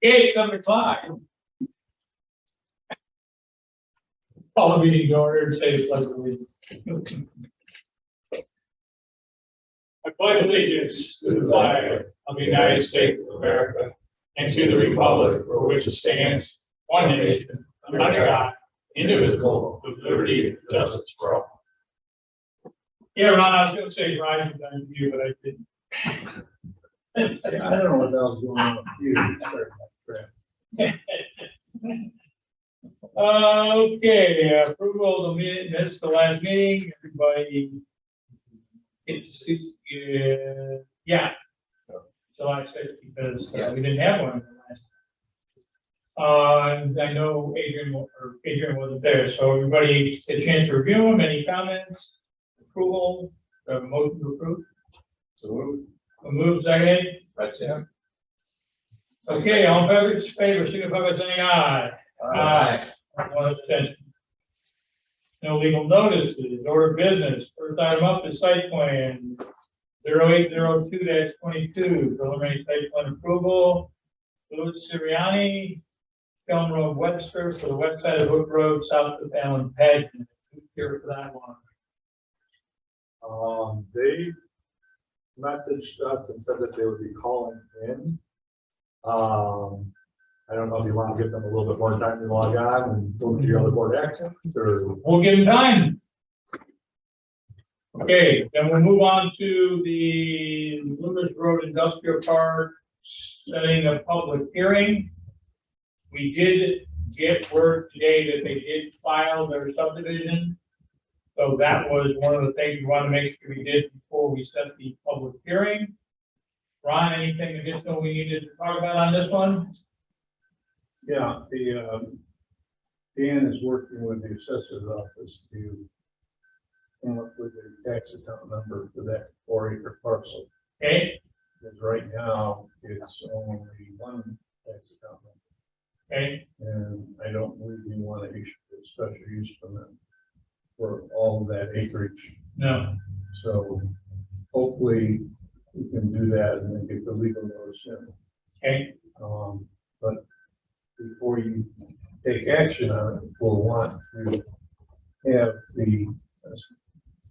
Okay, it's 7 o'clock. Call the meeting to order and say the pledge of allegiance. I pledge allegiance to the flag of the United States of America and to the republic for which it stands, one nation, under God, indivisible, with liberty and justice for all. Yeah, Ron, I was going to say rise and thank you, but I didn't. I don't know what else going on with you. Okay, approval of the minutes of the last meeting, everybody. Yeah. July 6th, because we didn't have one in the last. And I know Adrian wasn't there, so everybody had a chance to review them. Any comments? Approval? Motion to approve? So A move second. that's it. Okay, all in favor, signify by saying aye. Aye. One abstention. No legal notices, order of business. First item up is site plan 0802-22, preliminary site plan approval. Louis Siriani, Stone Road Webster for the west side of Hook Road, south of Allen Pageant. Who's here for that one? They messaged us and said that they would be calling in. I don't know if you want to give them a little bit more time to log on and go to your other board actions, or We'll give them time. Okay, then we'll move on to the Loomis Road Industrial Park, setting a public hearing. We did get word today that they did file their subdivision. So that was one of the things we want to make sure we did before we set the public hearing. Ron, anything additional we needed to talk about on this one? yeah, Dan is working with the assessor's office to come up with a tax account number for that 4-acre parcel. Okay, Because right now, it's only one tax account number. okay, And I don't believe you want to issue a special use permit for all of that acreage. no, So hopefully we can do that and then get the legal notice in. okay, But before you take action on it, we'll want to have the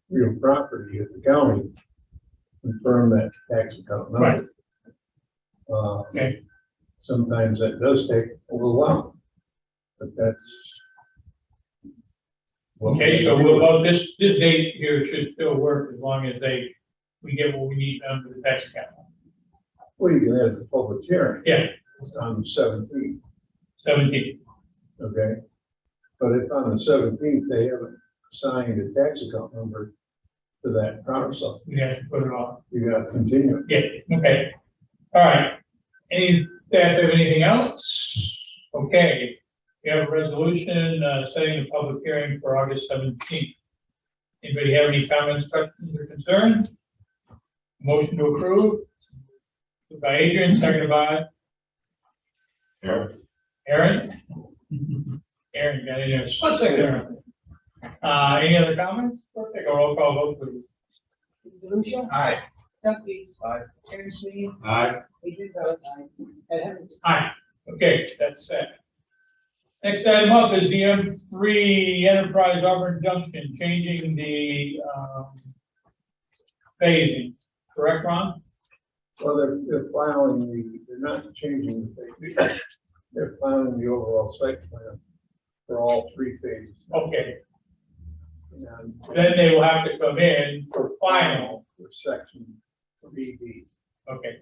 real property of the county confirm that tax account number. okay. Sometimes that does take a little while, but that's. Okay, so we'll vote this date here should still work as long as we get what we need done for the tax account. Well, you can have the public hearing. Yeah, On the 17th, 17. okay? But if on the 17th, they haven't assigned a tax account number to that parcel, We have to put it on. you got to continue. Yeah, okay. All right. Any staff have anything else? Okay. We have a resolution setting the public hearing for August 17th. Anybody have any comments, questions, or concerns? Motion to approve. Moved by Adrian, seconded by Aaron. Aaron got in there. Split second, Aaron. Any other comments? We'll take a roll call vote, please. Lucia. Aye. Doug Beach. Aye. Aaron Sweeney. Aye. Adrian Bell. Ed Henricks. Aye. Okay, that's set. Next item up is the M3 Enterprise Auburn Junction, changing the phasing. Correct, Ron? Well, they're filing they're not changing the phase. They're filing the overall site plan for all 3 phases. Okay, And then they will have to come in for final. for section 3B. Okay,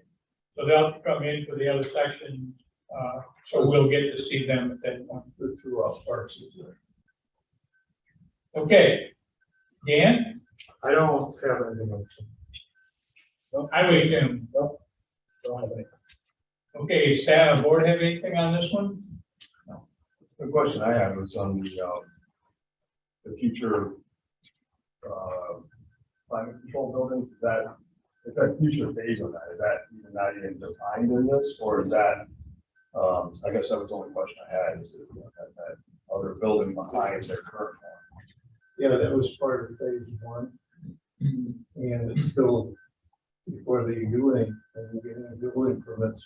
so they'll have to come in for the other section, so we'll get to see them at that point. The 2 parts. Okay, Dan, I don't have anything else. Highway Tim. Nope. Don't have anything. Okay, staff and board have anything on this one? The question I had was on the future climate control building. Is that future phase on that? Is that even not even defined in this, or is that? I guess that was the only question I had. Is that other building behind their current one? Yeah, that was part of phase 1. And it's still, before they do anything, get any building permits,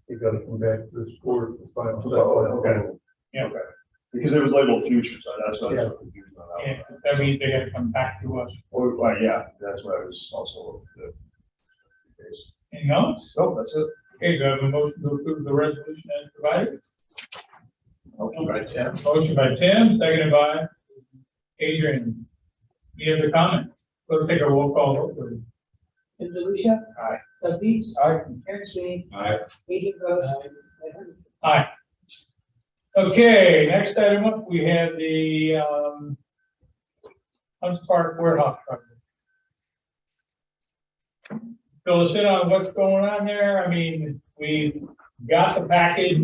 you gotta come back to this board for final. Oh, okay. Yeah. Okay. Because it was labeled future, so that's what I was confused on that. Yeah, that means they gotta come back to us. Well, yeah, that's what I was also. The case. Anything else? No, that's it. Okay, do I have a motion to approve the resolution as provided? Okay, right, Tim. Motion by Tim, seconded by Adrian. Any other comment? We'll take a roll call vote, please. Jim DeLucia. Aye. Doug Beats. Aye. Aaron Sweeney. Aye. Adrian Rose. Ed Henry. Aye. Okay, next item up, we have the, Hunts Park warehouse project. Fill us in on what's going on there. I mean, we got the package.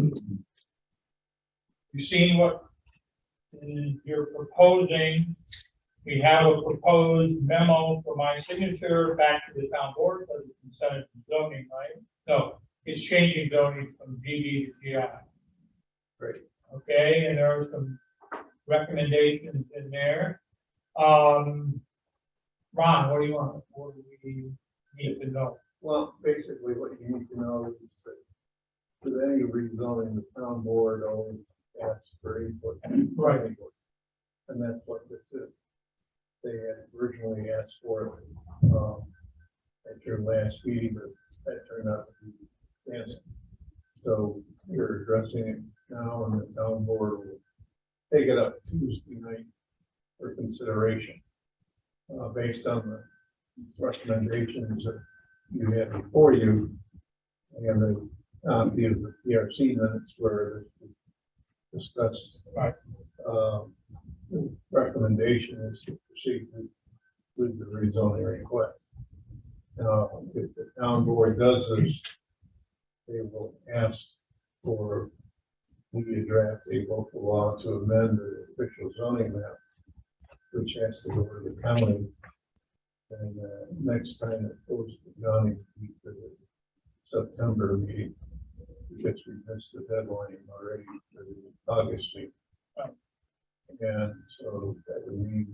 You've seen what you're proposing. We have a proposed memo for my signature back to the town board, because it's consented to zoning, right? No, it's changing zoning from GB to GI. Great. Okay, and there are some recommendations in there. Ron, what do you want? What do we need to know? Well, basically what you need to know is that with any rezoning, the town board always asks for input. Right. And that's what this is. They had originally asked for it, at your last meeting, but that turned out to be canceled. So you're addressing it now, and the town board will take it up Tuesday night for consideration, based on the recommendations that you had before you, and the copy of the PRC minutes where this was discussed. Right. The recommendation is to proceed with the rezoning request. If the town board does this, they will ask for me to draft a local law to amend the official zoning map, which has to go to the county. And next time it goes to the county, for the September meeting, because we missed the deadline already for the August meeting. And so that would mean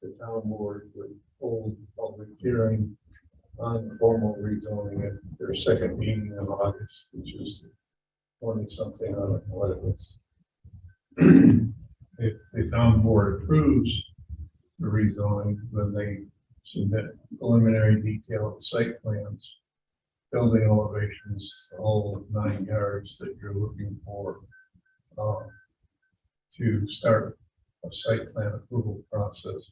the town board would hold a public hearing on formal rezoning at their second meeting in August, which is 20-something, I don't know what it was. If the town board approves the rezoning, then they submit preliminary detailed site plans, building elevations, the whole 9 yards that you're looking for, to start a site plan approval process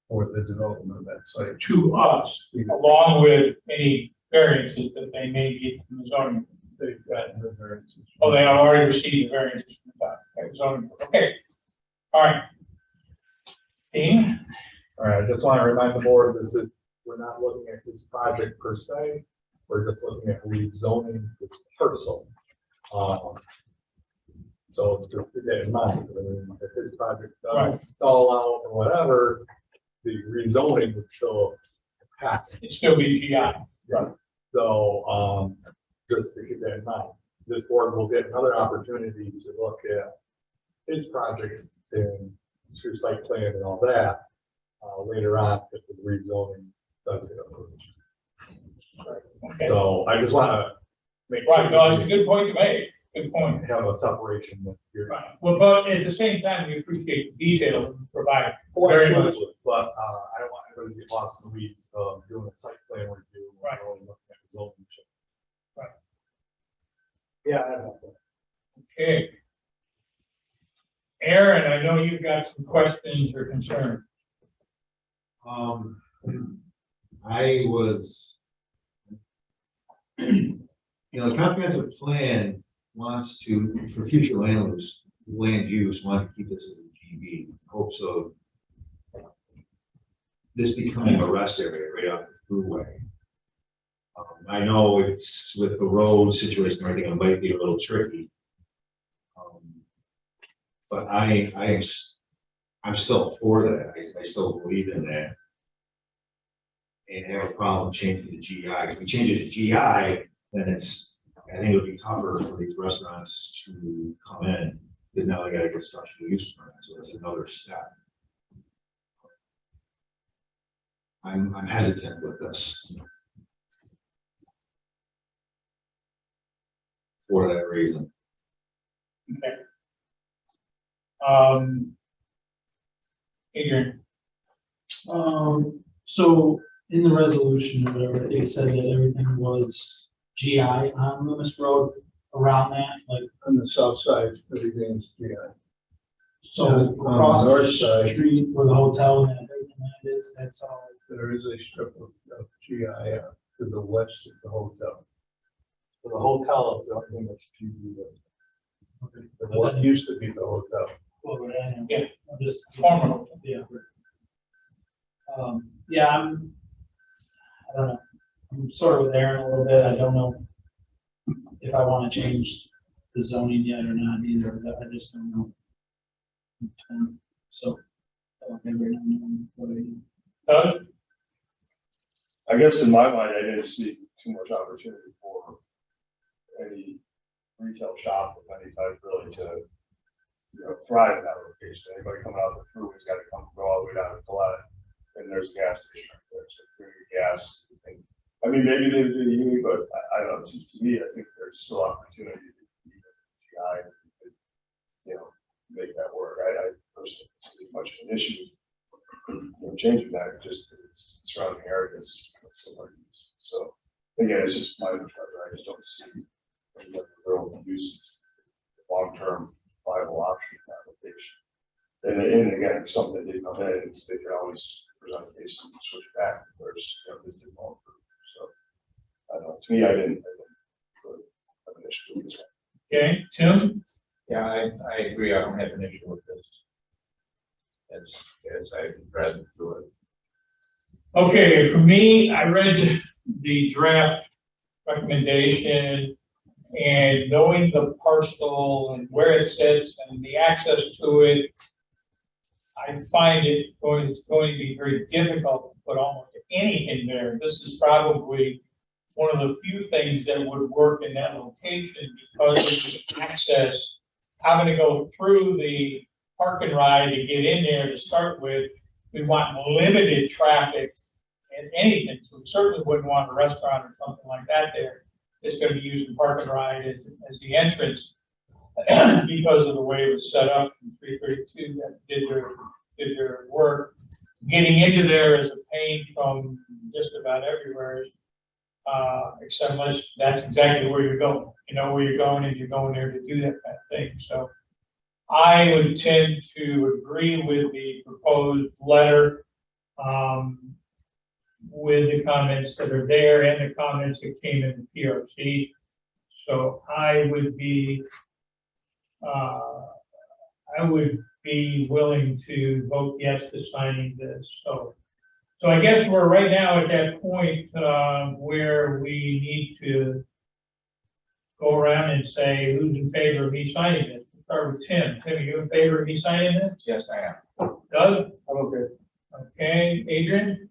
for the development of that site. To us, along with any variances that they may get from the zoning. They've gotten the variances. Oh, they have already received the variances from that zoning. Okay. All right. Dean? All right, I just want to remind the board, we're not looking at this project per se, we're just looking at rezoning this parcel. So just keep that in mind, I mean, if this project does stall out or whatever, the rezoning would still pass. It still be GI. Right. So, just to keep that in mind, this board will get another opportunity to look at his project and through site plan and all that, later on if the rezoning does get approved. Okay. So I just want to make Right, no, sure it's a good point to make. Good point. we have a separation that you're. Right. Well, but at the same time, we appreciate the detail provided. Very much. But I don't want everybody to get lost in the weeds of doing a site plan review. Right. Or looking at the zoning. Right. Yeah, I have that. Okay. Aaron, I know you've got some questions or concerns. I was, the comprehensive plan wants to, for future land use, want to keep this as a GB, hopes of this becoming a rest area right off the thruway. I know it's with the road situation, and everything, it might be a little tricky. But I'm still for that. I still believe in that. And have a problem changing to GI. If we change it to GI, then I think it would be tougher for these restaurants to come in, because now they got to get special use permit, so that's another step. I'm hesitant with this. for that reason. Okay. Adrian, So in the resolution or whatever, they said that everything was GI on Loomis Road around that, like, On the south side, everything's GI. so On the across north the side. street where the hotel and everything that is, that's all. There is a strip of GI to the west of the hotel. For the hotel, is the only thing that's GD. What used to be the hotel. Well, Yeah. Just, former, yeah. Yeah, I don't know, I'm sort of with Aaron a little bit, I don't know if I want to change the zoning yet or not either, I just don't know. So, I don't really know what I do. Doug? I guess in my mind, I didn't see too much opportunity for any retail shop of any type really to, thrive in that location. Anybody coming out of the through has got to go all the way down to Gillette, and there's a gas station right there, so bring gas. And, I mean, maybe they do unique, but I don't know, to me, I think there's still opportunity to be GI, make that work. I personally don't see much of an issue, changing that, just it's surrounding areas. So again, it's just my perspective. I just don't see any other real use, long-term viable option in that location. And again, if something did come in, they could always present a case and switch back. There's, this didn't fall through. So I don't know. To me, I didn't really have an issue with this one. Okay, Tim? Yeah, I agree. I don't have an issue with this. As I read through it. Okay, for me, I read the draft recommendation and knowing the parcel and where it sits and the access to it, I find it's going to be very difficult to put almost anything there. This is probably one of the few things that would work in that location because of the access. Having to go through the park and ride to get in there to start with, we want limited traffic and anything. So we certainly wouldn't want a restaurant or something like that there. It's going to be using park and ride as the entrance because of the way it was set up in 332 that did their work. Getting into there is a pain from just about everywhere, except unless that's exactly where you're going. You know where you're going and you're going there to do that kind of thing. So I would tend to agree with the proposed letter with the comments that are there and the comments that came in the PRC. So I would be willing to vote yes to signing this. So I guess we're right now at that point where we need to go around and say who's in favor of me signing this. We'll start with Tim. Tim, are you in favor of me signing this? Yes, I am. Doug? I'm okay. Okay, Adrian?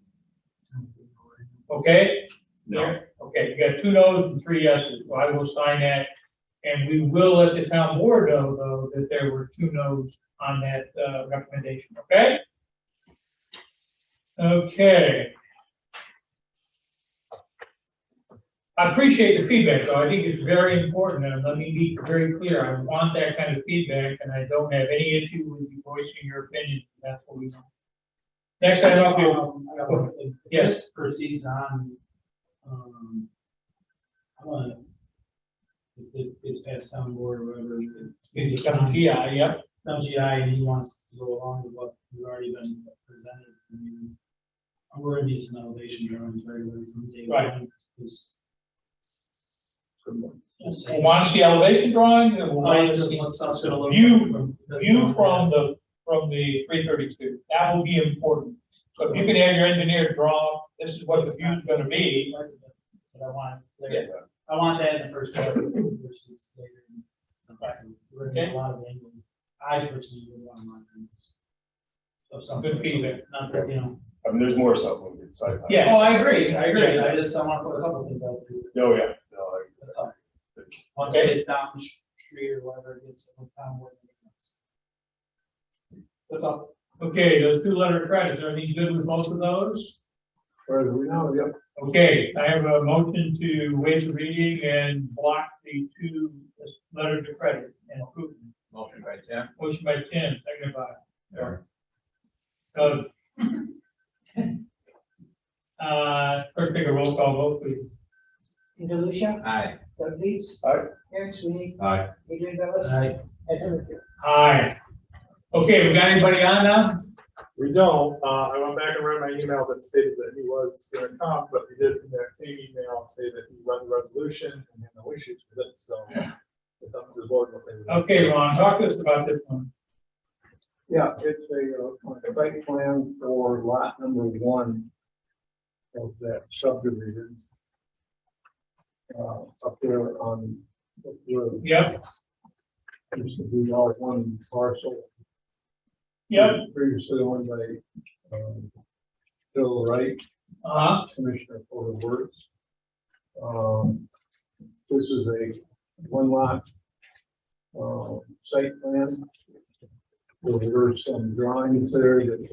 Okay? No. Okay, you got 2 no's and 3 yeses, so I will sign that. And we will let the town board know, though, that there were 2 no's on that recommendation, okay? Okay. I appreciate the feedback, though. I think it's very important, and let me be very clear. I want that kind of feedback, and I don't have any issue with you voicing your opinion. That's what we want. Next item up here. Yes. This proceeds on, I want to, if it's passed down board or whatever, It becomes GI, yep. GI and he wants to go along with what we've already been presented. I mean, we're gonna need some elevation drawings right away from day Right. one. 'Cause- We want to see elevation drawings, and we'll want to see What stuff's gonna look. view from the 332. That will be important. So if you can have your engineer draw, this is what the view is going to be. But I want that in the first part versus later. We're gonna get a lot of angles. I personally would want my angles. So some Good feedback. Not that, I mean, there's more stuff on the side. Yeah. Oh, I agree. I just, I want to put a couple things out there. Oh, yeah. No, That's all. Once it gets down the street or whatever, it gets down where it gets. That's all. Okay, those 2 letter credits, are these good with most of those? Where do we know? Yep. Okay, I have a motion to waive the reading and block the 2 this letter to credit and approve. Motion by Tim. Motion by Tim, seconded by Eric. Doug. Clerk, take a roll call vote, please. DeLucia, Aye. Doug Leeds. Aye. Aaron Sweeney, Aye. Adrian Bellis. Aye. Ed Henry. Aye. Okay, we got anybody on now? We don't, I went back and read my email that stated that he was gonna come, but he did in that same email say that he read the resolution and had no issues with it, so. It's up to the board what they would. Okay, Ron, talk to us about this one. Yeah, it's a site plan for lot number 1 of that subdivision. Up there on the road. Yep, Used to be all one parcel. yep, Previously owned by, Bill Wright, Commissioner for the Works. This is a one lot, site plan. There were some drawings there that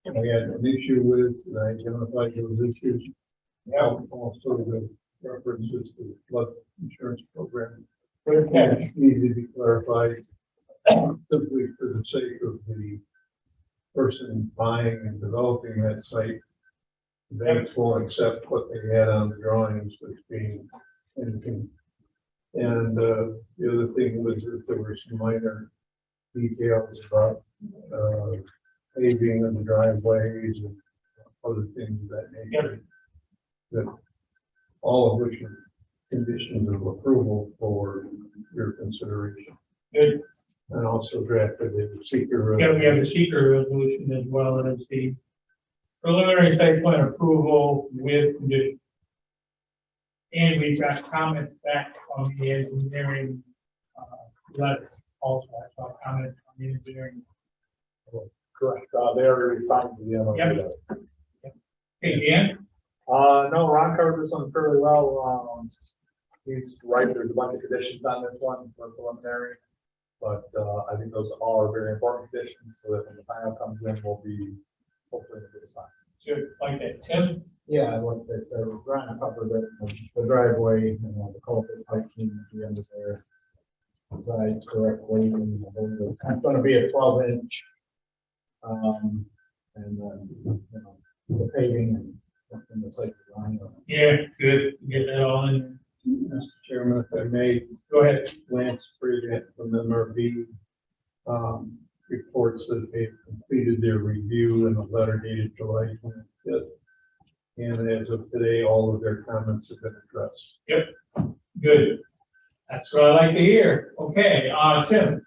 I had an issue with, and I identified those issues. Also the references to the flood insurance program. okay, Needed to be clarified simply for the sake of the person buying and developing that site. The banks will accept what they had on the drawings, which being anything. And the other thing was that there were some minor details about paving of the driveways and other things of that nature. That all of which are conditions of approval for your consideration. good. And also drafted a seeker. Yeah, we have a secret resolution as well as the preliminary site plan approval with conditions. And we've got comments back on the engineering, letter also, I saw comments on the engineering. Correct, they already responded to the MOU. Yep. Okay, Dan? No, Ron covered this one fairly well, he's right, there's a bunch of conditions on this one for preliminary. But, I think those all are very important conditions, so that when the final comes in, we'll be hopefully in a good spot. Good, like that, Tim? Yeah, what they said, Brian covered it, the driveway, and the culvert pipe at the end of there. Designed correctly, and it's gonna be a 12-inch. And then, you know, the paving and the site design. Yeah, good, get that all in. Mr. Chairman, if I may, Go ahead. Lance Freeman from MRB reports that they've completed their review in a letter dated July 25th. And as of today, all of their comments have been addressed. Good. That's what I like to hear. Okay, Tim,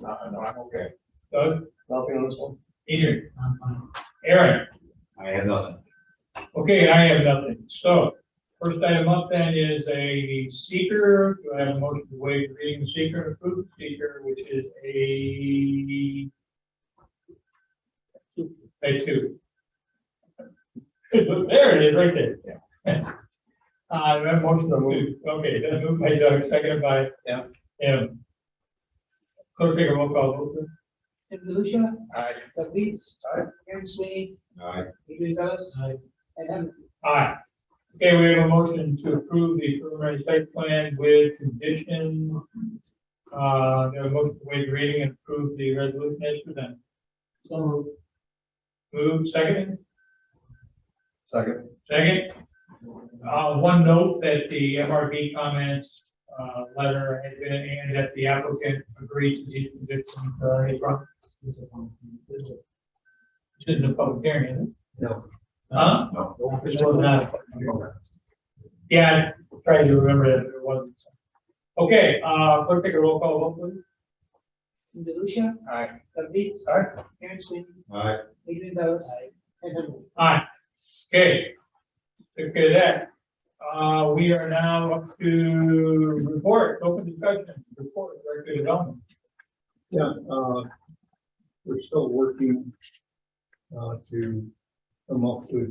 No, I'm okay. Doug, Nothing on this one? Adrian, Aaron. I have nothing. Okay, I have nothing. So, first item up then is a seeker. Do I have a motion to waive reading the seeker and approve the seeker, which is a 2. There it is, right there. I have a motion to move. Okay, then moved by Doug, seconded by Tim. Clerk, take a roll call vote, please. DeLucia, Aye. Doug Leeds. Aaron Sweeney, Aye. Adrian Bellis. Aye. Ed Henry. Aye. Okay, we have a motion to approve the preliminary site plan with condition. We have a motion to waive the reading and approve the resolution as presented. So Move second. Second. Second. One note that the MRB comments, letter had been, and that the applicant agreed to these conditions, this isn't a public hearing, is it? No. Huh? No. This was not. Yeah, I tried to remember that it wasn't. Okay, clerk, take a roll call vote, please. DeLucia, Aye. Doug Leeds. Aye. Aaron Sweeney, Aye. Adrian Bellis. Ed Henry. Aye. Okay. Took care of that. We are now up to report, open discussion, report, director of development. Yeah, we're still working to come up with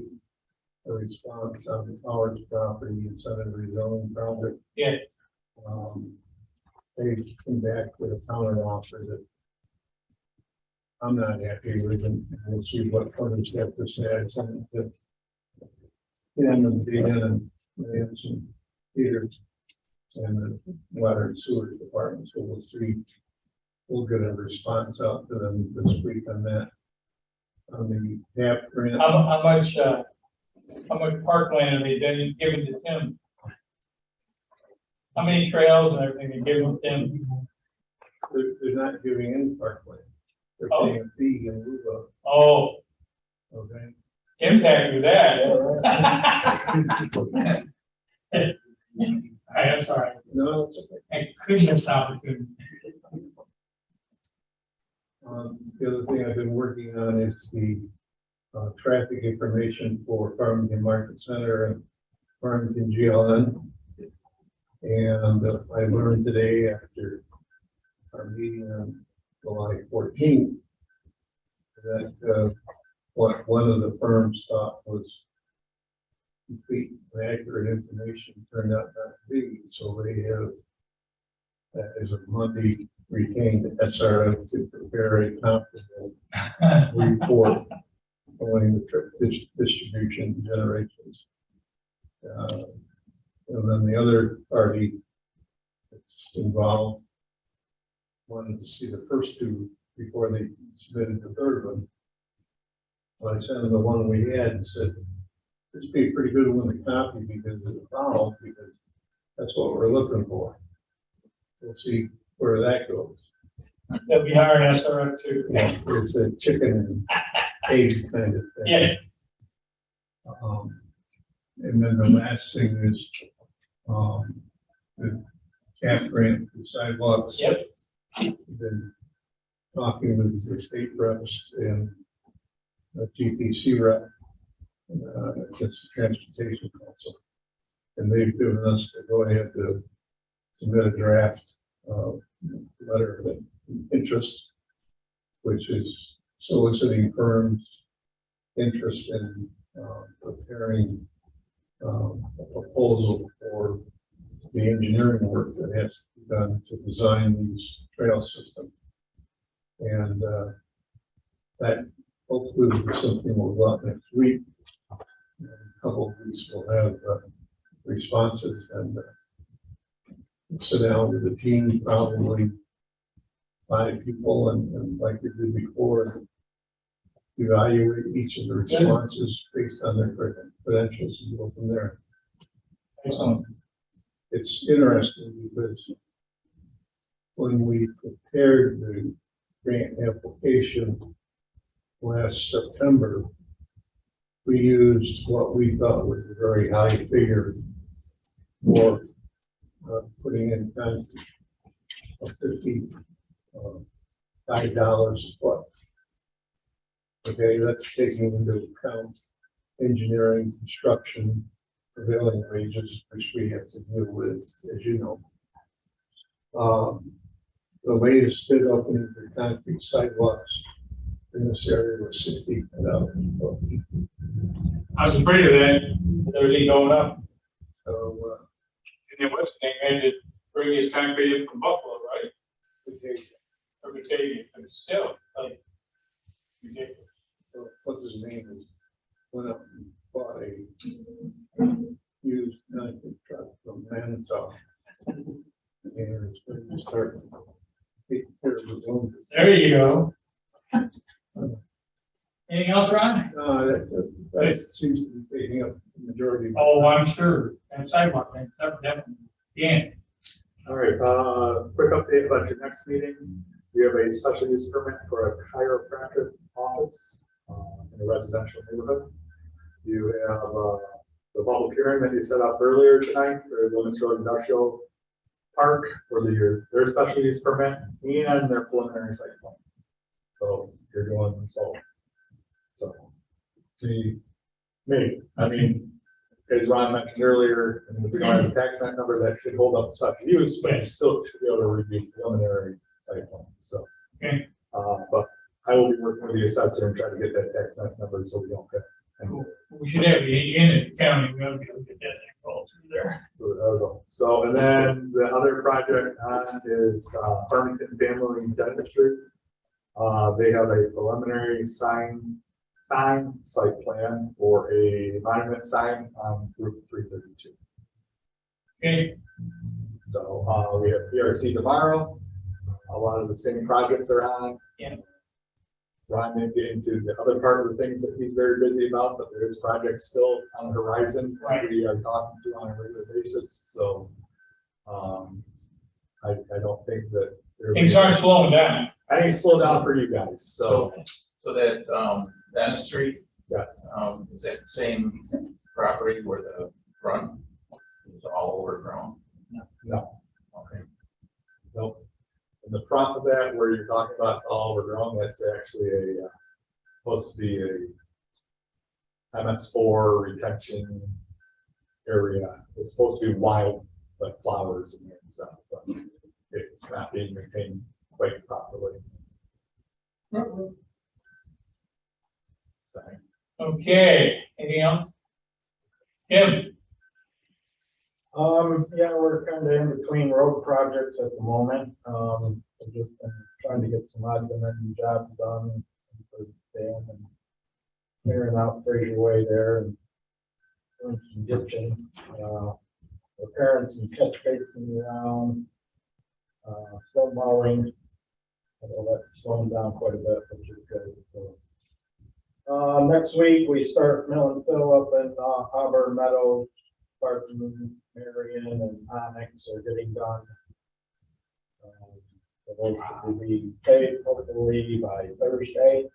a response on the Powers property incentive rezoning project. Yeah. They came back with a counter offer that I'm not happy with, and we'll see what other steps to say. I sent it to Ken and Dan and Lance and Peter. and the water and sewer department, so we'll see. We'll get a response out to them this week on that. On the TAP grant, How much parkland are they then giving to Tim? How many trails and everything they give to Tim? they're not giving any parkland. They're Oh. paying a fee in lieu of, Oh, okay? Tim's happy with that. I'm sorry. No, it's okay. I couldn't have stopped it. The other thing I've been working on is the traffic information for Farmington Market Center and Farmington GLN. And I learned today after our meeting on July 14th that one of the firms thought was complete and accurate information turned out not to be. So they have, as of Monday, retained SRO to prepare a comparable report on the trip distribution generations. And then the other party that's involved wanted to see the first two before they submitted the third one. Well, I sent them the one we had and said, this would be a pretty good one to copy because of the file, because that's what we're looking for. We'll see where that goes. That'd be hard, SRF too. Yeah, it's a chicken and egg kind of thing. Yeah. And then the last thing is, the CAF grant for sidewalks. Yep. We've been talking with the state reps and the GTC rep, just transportation council. And they've given us the go ahead to submit a draft, letter of interest, which is soliciting firms' interest in preparing a proposal for the engineering work that has to be done to design these trail systems. And that hopefully will be something we'll go out next week. In a couple of weeks we'll have responses and sit down with the team, probably 5 people, and like we did before, evaluate each of the responses based on their credentials and go from there. It's interesting because when we prepared the grant application last September, we used what we thought was a very high figure for putting in kind of $55 a foot. Okay, that's taking into account engineering, construction, prevailing wages, which we have to deal with, as you know. The latest bid opening for concrete sidewalks in this area was $60. I was afraid of that, everything going up. So, And then what's the name, had to bring his concrete in from Buffalo, right? okay, Or Batavia, but it's still like ridiculous. so what's his name is, went up and bought a used concrete truck from Manitowoc. And it's going to start taking care of his own. There you go. Anything else, Ron? That seems to be taking up the majority. Oh, I'm sure, and sidewalk, thing, definitely, yeah. All right, quick update about your next meeting. We have a special use permit for a chiropractic office in a residential neighborhood. You have the public hearing that you set up earlier tonight for the Limits Road Industrial Park for their special use permit and their preliminary site plan. So you're doing both. So, see, me, I mean, as Ron mentioned earlier, and if we don't have a tax map number, that should hold up special use, but you still should be able to review preliminary site plan, so. Okay. But I will be working with the assessor and try to get that tax map number so we don't get. We should have you in the county, we gotta be able to get that thing rolled through there. So, and then the other project on is Farmington Family Dentistry. They have a preliminary sign site plan for a monument sign on Route 332. Okay, So, we have PRC tomorrow. A lot of the same projects are on. Yeah. Ron didn't get into the other part of the things that he's very busy about, but there is projects still on the horizon. Right. We are talking to on a regular basis, so, I don't think that. Things aren't slowing down. I think it's slow down for you guys, so, So that, dentistry, yes. is that the same property where the front is all overgrown? No. Okay. Nope. In the front of that, where you're talking about all overgrown, that's actually supposed to be a MS4 retention area. It's supposed to be wide, like flowers and stuff, but it's not being maintained quite properly. So, Okay, anything else? Tim? Yeah, we're kind of in between road projects at the moment. We've just been trying to get some odds and ends jobs done for Dan and clearing out Fraser Way there and doing some ditching, repairing some catch basins around, snow mowing. Although that's slowing down quite a bit, which is good. So, next week we start mill and fill up in Auburn Meadows. Spartan, Marion, and Onyx are getting done. So those will be paid hopefully by Thursday.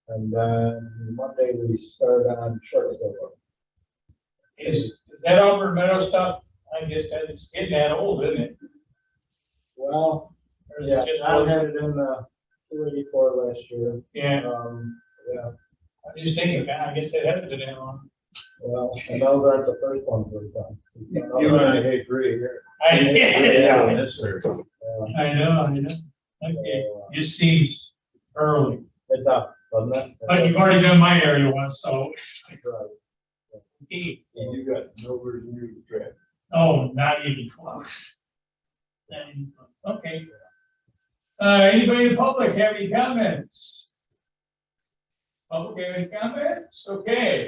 And then Monday we start on short silver. Is that Auburn Meadow stuff? I guess that it's getting that old, isn't it? Well, Or is yeah, it just I had it in 284 last year. Yeah, Yeah, I'm just thinking, man, I guess it hasn't been that long. well, and those aren't the first ones we've done. You and I agree here. Yeah, Yes, sir. I know. Okay, just seems early, It does, doesn't it? but you've already done my area once, so. Right. Okay. You got nowhere near the track. Oh, not even close. Not even close. Okay. Anybody in the public have any comments? Public have any comments? Okay.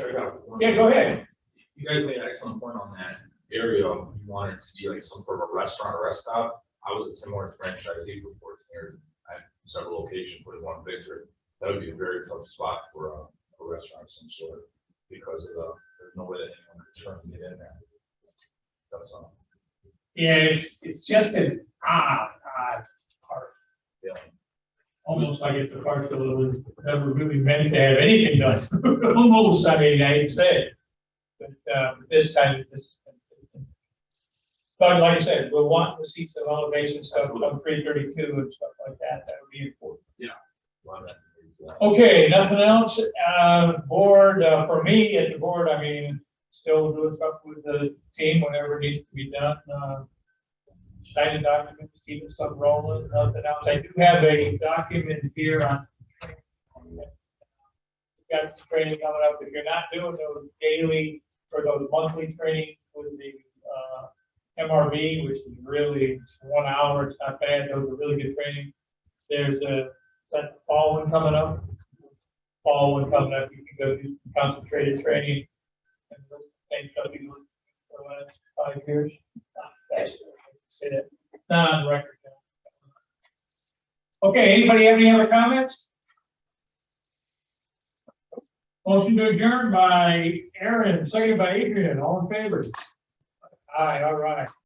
Yeah, go ahead. You guys made an excellent point on that area. You wanted to be like some sort of a restaurant or rest stop. I was a Tim franchisee for 14 years. I had several locations, put in one Victor. That would be a very tough spot for a restaurant of some sort because of there's no way that anyone could turn and get in there. That's all. Yeah, it's just an odd part. Yeah. Almost like it's a park that was never really meant to have anything done. Almost, I mean, I hate to say it. But this time, but like I said, we'll want to see some elevation stuff on 332 and stuff like that. That would be important. Okay, nothing else. Board, for me at the board, I mean, still doing stuff with the team whenever it needs to be done. Signing documents, keeping stuff rolling, nothing else. I do have a document here on. Got training coming up. If you're not doing those daily or those monthly trainings with the MRB, which is really 1 hour, it's not bad. Those are really good training. There's that fall one coming up. Fall one coming up, you can go do some concentrated training. And same stuff you learned for the last 5 years. Say that. Not on record. Okay, anybody have any other comments? Motion to adjourn by Aaron, seconded by Adrian, all in favor? Aye, all right.